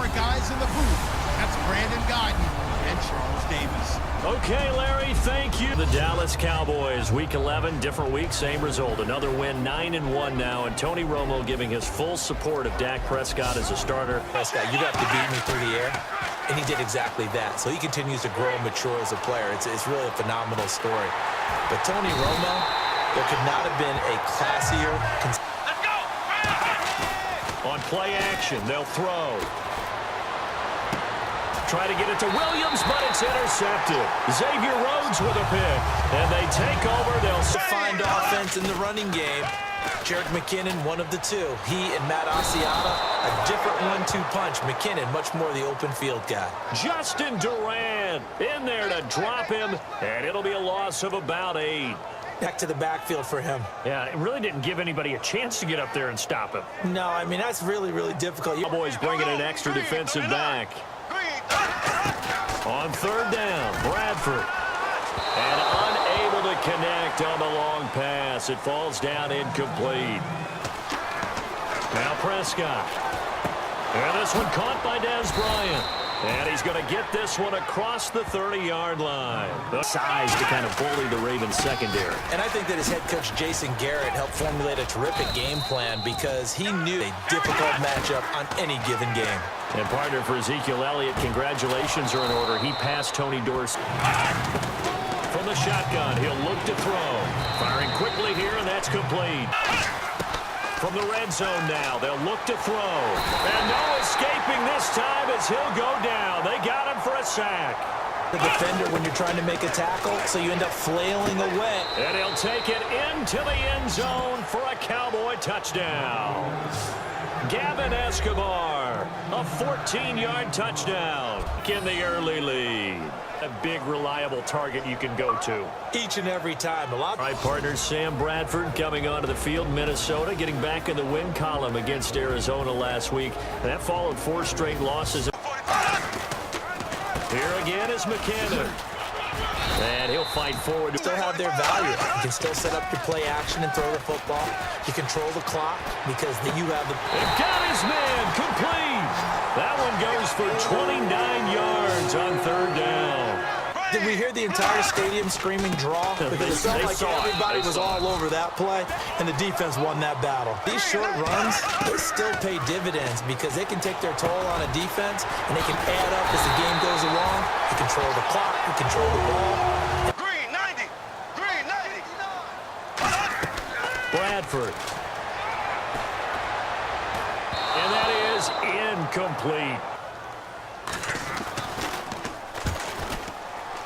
our guys in the booth. That's Brandon Guyton and Charles Davis. Okay, Larry, thank you. The Dallas Cowboys, Week 11, different week, same result. Another win, 9-1 now, and Tony Romo giving his full support of Dak Prescott as a starter. Prescott, you have to beat me through the air, and he did exactly that. So he continues to grow and mature as a player. It's really a phenomenal story. But Tony Romo, there could not have been a classier. Let's go! On play action, they'll throw. Try to get it to Williams, but it's intercepted. Xavier Rhodes with a pick. And they take over. They'll find offense in the running game. Jerick McKinnon, one of the two. He and Matt Asiata, a different 1-2 punch. McKinnon, much more the open field guy. Justin Durant in there to drop him, and it'll be a loss of about 8. Back to the backfield for him. Yeah, it really didn't give anybody a chance to get up there and stop him. No, I mean, that's really, really difficult. Cowboys bringing an extra defensive back. On third down, Bradford. And unable to connect on the long pass. It falls down incomplete. Now Prescott. And this one caught by Dez Bryant. And he's going to get this one across the 30-yard line. The size to kind of bully the Ravens secondary. And I think that his head coach, Jason Garrett, helped formulate a terrific game plan because he knew a difficult matchup on any given game. And partner for Ezekiel Elliott, congratulations are in order. He passed Tony Dorsey. From the shotgun, he'll look to throw. Firing quickly here, and that's complete. From the red zone now, they'll look to throw. And no escaping this time as he'll go down. They got him for a sack. The defender when you're trying to make a tackle, so you end up flailing away. And he'll take it into the end zone for a Cowboy touchdown. Gavin Escobar, a 14-yard touchdown in the early lead. A big, reliable target you can go to. Each and every time. All right, partners, Sam Bradford coming onto the field. Minnesota getting back in the win column against Arizona last week. And that followed 4 straight losses. Here again is McKinnon. And he'll fight forward. Still have their value. You can still set up your play action and throw the football. You control the clock because you have the... They've got his man complete. That one goes for 29 yards on third down. Did we hear the entire stadium screaming draw? Because it felt like everybody was all over that play, and the defense won that battle. These short runs, they still pay dividends because they can take their toll on a defense, and they can add up as the game goes along. You control the clock, you control the ball. Green 90, Green 90. Bradford. And that is incomplete.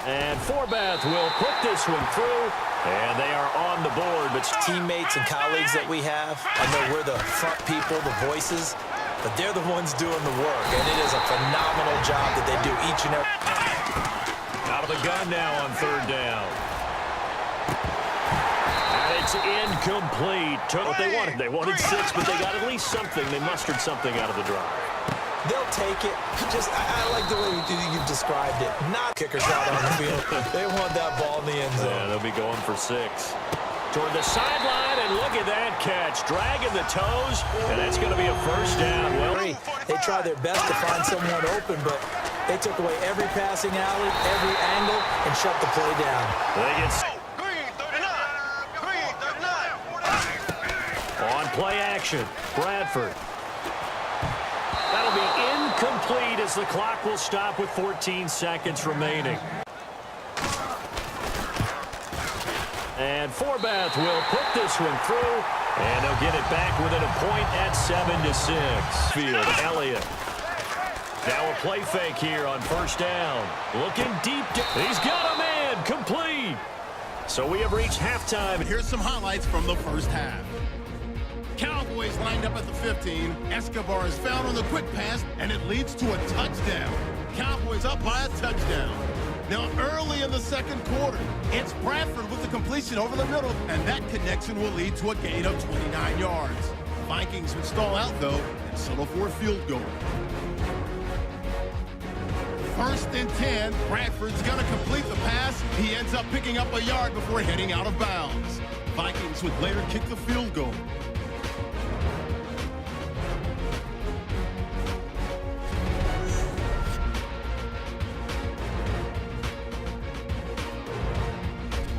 And Forbath will put this one through, and they are on the board. But teammates and colleagues that we have, I know we're the front people, the voices, but they're the ones doing the work, and it is a phenomenal job that they do each and every. Out of the gun now on third down. And it's incomplete. Took what they wanted. They wanted 6, but they got at least something. They mustered something out of the drive. They'll take it. I like the way you've described it. Not kickers out on the field. They want that ball in the end zone. Yeah, they'll be going for 6. Toward the sideline, and look at that catch. Dragging the toes, and that's going to be a first down. Well, they try their best to find someone open, but they took away every passing alley, every angle, and shut the play down. They get Green 39, Green 39. on play action. Bradford. That'll be incomplete as the clock will stop with 14 seconds remaining. And Forbath will put this one through, and they'll get it back within a point at 7-6. Field, Elliott. Now a play fake here on first down. Looking deep. He's got a man. Complete. So we have reached halftime. Here's some highlights from the first half. Cowboys lined up at the 15. Escobar is found on the quick pass, and it leads to a touchdown. Cowboys up by a touchdown. Now early in the second quarter, it's Bradford with the completion over the middle, and that connection will lead to a gain of 29 yards. Vikings would stall out, though, and settle for a field goal. 1st and 10, Bradford's going to complete the pass. He ends up picking up a yard before heading out of bounds. Vikings would later kick the field goal.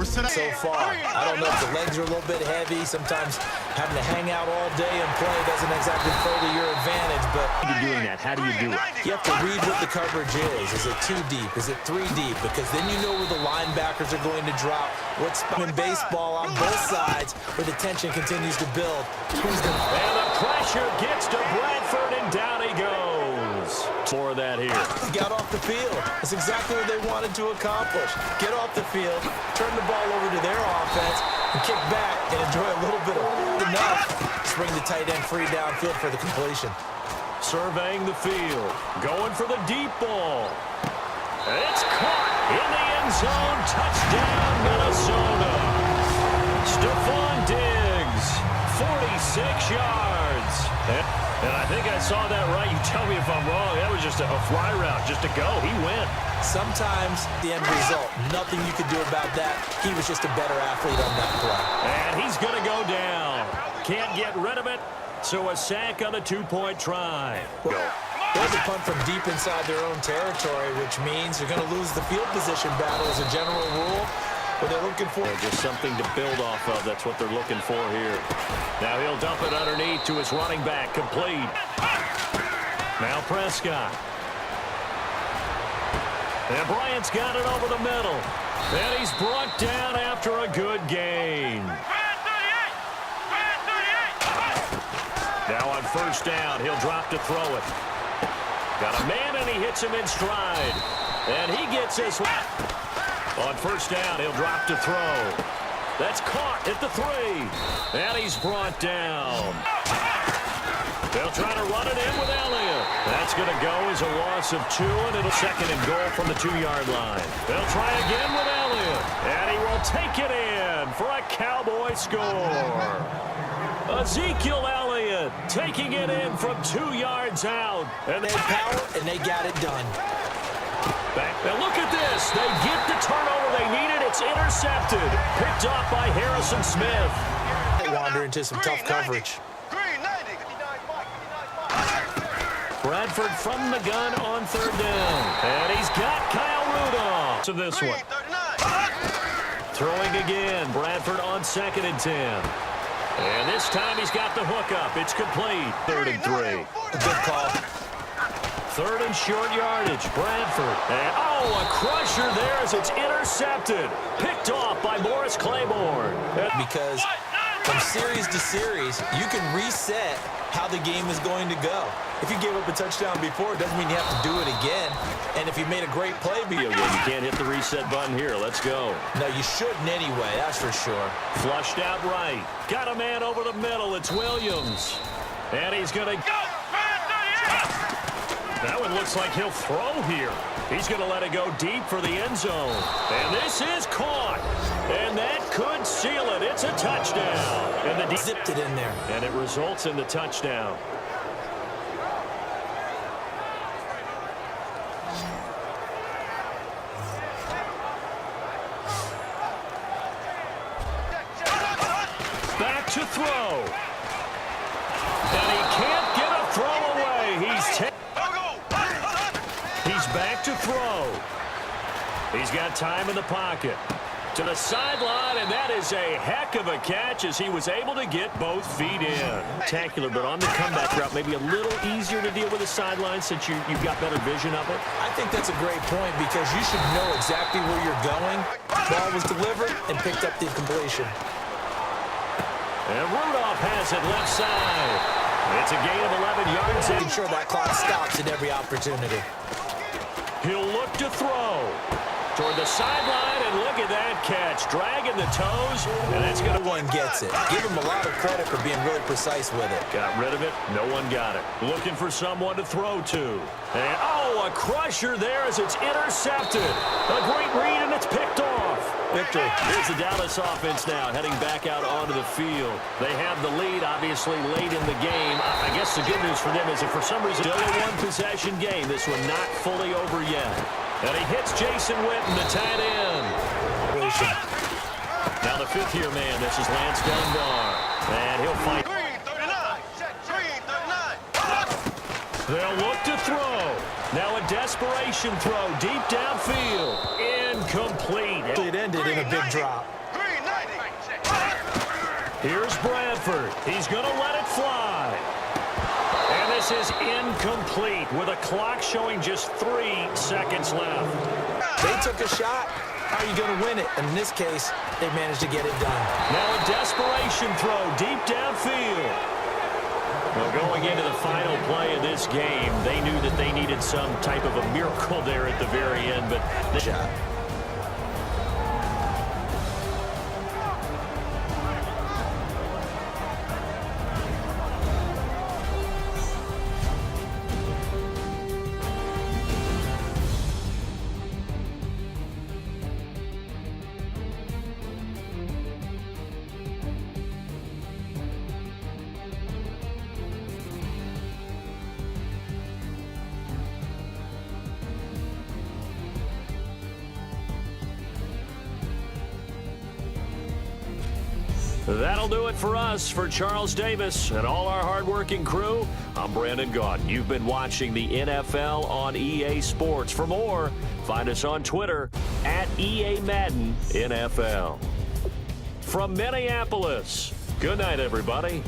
so far. I don't know if the legs are a little bit heavy. Sometimes having to hang out all day and play doesn't exactly play to your advantage, but You're doing that. How do you do it? you have to read what the coverage is. Is it 2 deep? Is it 3 deep? Because then you know where the linebackers are going to drop. What's in baseball on both sides where the tension continues to build. Who's going to... And the pressure gets to Bradford, and down he goes. More of that here. He got off the field. That's exactly what they wanted to accomplish. Get off the field, turn the ball over to their offense, and kick back and enjoy a little bit of enough to bring the tight end free downfield for the completion. Surveying the field, going for the deep ball. It's caught in the end zone. Touchdown, Minnesota. Stephon Diggs, 46 yards. And I think I saw that right. You tell me if I'm wrong. That was just a fly route, just to go. He went. Sometimes the end result, nothing you could do about that. He was just a better athlete on that play. And he's going to go down. Can't get rid of it. So a sack on a 2-point try. There's a punt from deep inside their own territory, which means you're going to lose the field position battle as a general rule. What they're looking for. Just something to build off of. That's what they're looking for here. Now he'll dump it underneath to his running back. Complete. Now Prescott. And Bryant's got it over the middle. And he's brought down after a good gain. Now on first down, he'll drop to throw it. Got a man, and he hits him in stride. And he gets this one. On first down, he'll drop to throw. That's caught at the 3. And he's brought down. They'll try to run it in with Elliott. That's going to go as a loss of 2, and it'll second and goal from the 2-yard line. They'll try again with Elliott. And he will take it in for a Cowboy score. Ezekiel Elliott taking it in from 2 yards out. And they had power, and they got it done. Back. Now look at this. They get the turnover they needed. It's intercepted. Picked off by Harrison Smith. They wander into some tough coverage. Bradford from the gun on third down. And he's got Kyle Rudolph to this one. Throwing again. Bradford on 2nd and 10. And this time he's got the hook up. It's complete. 3rd and 3. Good call. 3rd and short yardage. Bradford. And a crusher there as it's intercepted. Picked off by Morris Claiborne. Because from series to series, you can reset how the game is going to go. If you gave up a touchdown before, it doesn't mean you have to do it again. And if you made a great play, you can't hit the reset button here. Let's go. No, you shouldn't anyway, that's for sure. Flushed out right. Got a man over the middle. It's Williams. And he's going to... That one looks like he'll throw here. He's going to let it go deep for the end zone. And this is caught. And that could seal it. It's a touchdown. And the zipped it in there. And it results in the touchdown. Back to throw. And he can't get a throw away. He's back to throw. He's got time in the pocket. To the sideline, and that is a heck of a catch as he was able to get both feet in. Spectacular, but on the comeback route, maybe a little easier to deal with the sideline since you've got better vision of it. I think that's a great point because you should know exactly where you're going. Ball was delivered and picked up the completion. And Rudolph has it left side. It's a gain of 11 yards. Making sure that clock stops at every opportunity. He'll look to throw toward the sideline, and look at that catch. Dragging the toes, and that's going to... No one gets it. Give him a lot of credit for being really precise with it. Got rid of it. No one got it. Looking for someone to throw to. And, a crusher there as it's intercepted. A great read, and it's picked off. Victory. Here's the Dallas offense now heading back out onto the field. They have the lead, obviously, late in the game. I guess the good news for them is that for some reason, still a one-possession game. This one not fully over yet. And he hits Jason Witten, the tight end. Now the 5th-year man, this is Lance Dunbar. And he'll fight. They'll look to throw. Now a desperation throw deep downfield. Incomplete. It ended in a big drop. Here's Bradford. He's going to let it fly. And this is incomplete with a clock showing just 3 seconds left. They took a shot. How are you going to win it? And in this case, they managed to get it done. Now a desperation throw deep downfield. Well, going into the final play of this game, they knew that they needed some type of a miracle there at the very end, but the shot. That'll do it for us. For Charles Davis and all our hardworking crew, I'm Brandon Gaudin. You've been watching the NFL on EA Sports. For more, find us on Twitter at EA Madden NFL. From Minneapolis, good night, everybody.